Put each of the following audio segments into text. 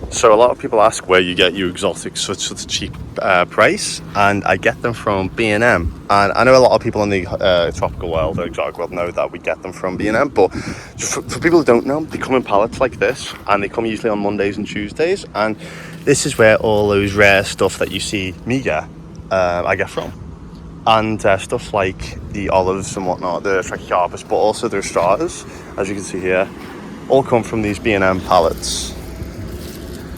So a lot of people ask where you get your exotics such a cheap price, and I get them from B&M. And I know a lot of people in the tropical world or exotic world know that we get them from B&M, but for people who don't know, they come in pallets like this, and they come usually on Mondays and Tuesdays, and this is where all those rare stuff that you see me get, I get from. And stuff like the olives and whatnot, the Chamaerops, but also the rostratas, as you can see here, all come from these B&M pallets.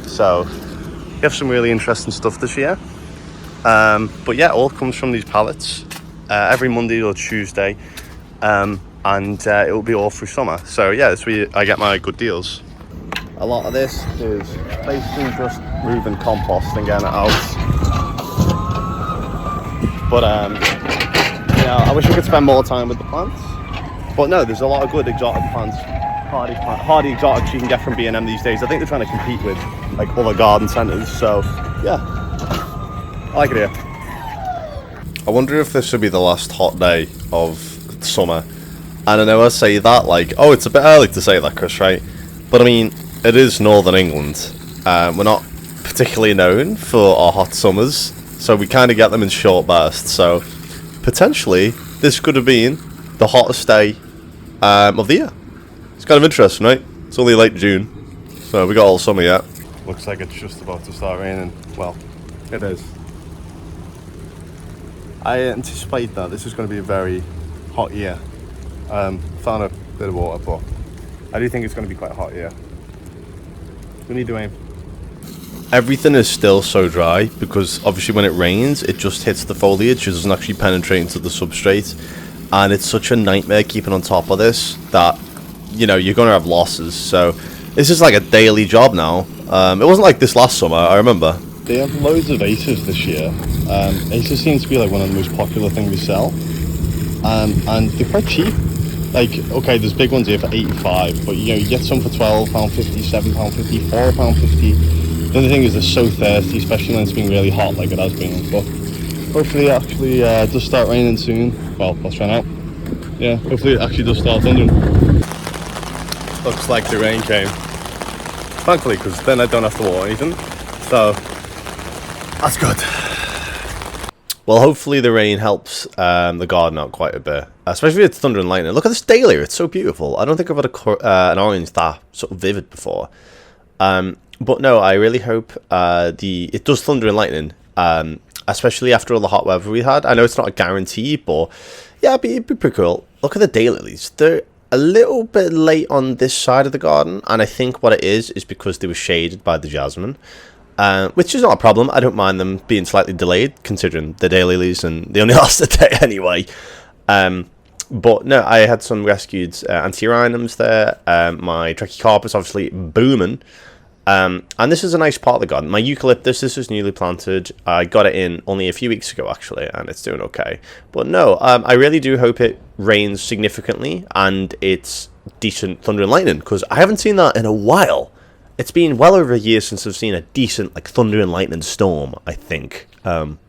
So we have some really interesting stuff this year, but yeah, all comes from these pallets every Monday or Tuesday, and it will be all through summer. So yeah, that's where I get my good deals. A lot of this is basically just moving compost and getting it out, but you know, I wish I could spend more time with the plants, but no, there's a lot of good exotic plants, hardy exotics you can get from B&M these days. I think they're trying to compete with like other garden centres, so yeah, I like it here. I wonder if this should be the last hot day of summer. And I know I say that like, oh, it's a bit early to say that, Chris, right? But I mean, it is Northern England. We're not particularly known for our hot summers, so we kind of get them in short bursts. So potentially this could have been the hottest day of the year. It's kind of interesting, right? It's only late June, so we got all summer yet. Looks like it's just about to start raining. Well, it is. I anticipate that this is going to be a very hot year. Found a bit of water, but I do think it's going to be quite hot here. We need to aim. Everything is still so dry because obviously when it rains, it just hits the foliage. It doesn't actually penetrate into the substrate, and it's such a nightmare keeping on top of this that, you know, you're going to have losses. So this is like a daily job now. It wasn't like this last summer, I remember. They have loads of aces this year. Aces seems to be like one of the most popular things we sell. And they're quite cheap. Like, okay, there's big ones here for 85, but you know, you get some for £12.50, £7.50, £4.50. The only thing is they're so thirsty, especially when it's been really hot like it has been. But hopefully it actually does start raining soon. Well, let's try out. Yeah, hopefully it actually does start thundering. Looks like the rain came. Thankfully, because then I don't have to water anything. So that's good. Well, hopefully the rain helps the garden out quite a bit, especially with thunder and lightning. Look at this dahlia; it's so beautiful. I don't think I've had an orange that sort of vivid before. But no, I really hope it does thunder and lightning, especially after all the hot weather we had. I know it's not a guarantee, but yeah, it'd be pretty cool. Look at the daylilies; they're a little bit late on this side of the garden, and I think what it is because they were shaded by the jasmine. Which is not a problem. I don't mind them being slightly delayed, considering the daylilies, and they only last a day anyway. But no, I had some rescued antirrhinums there. My Trachycarpus obviously booming. And this is a nice part of the garden. My eucalyptus, this was newly planted. I got it in only a few weeks ago, actually, and it's doing okay. But no, I really do hope it rains significantly and it's decent thunder and lightning, because I haven't seen that in a while. It's been well over a year since I've seen a decent like thunder and lightning storm, I think.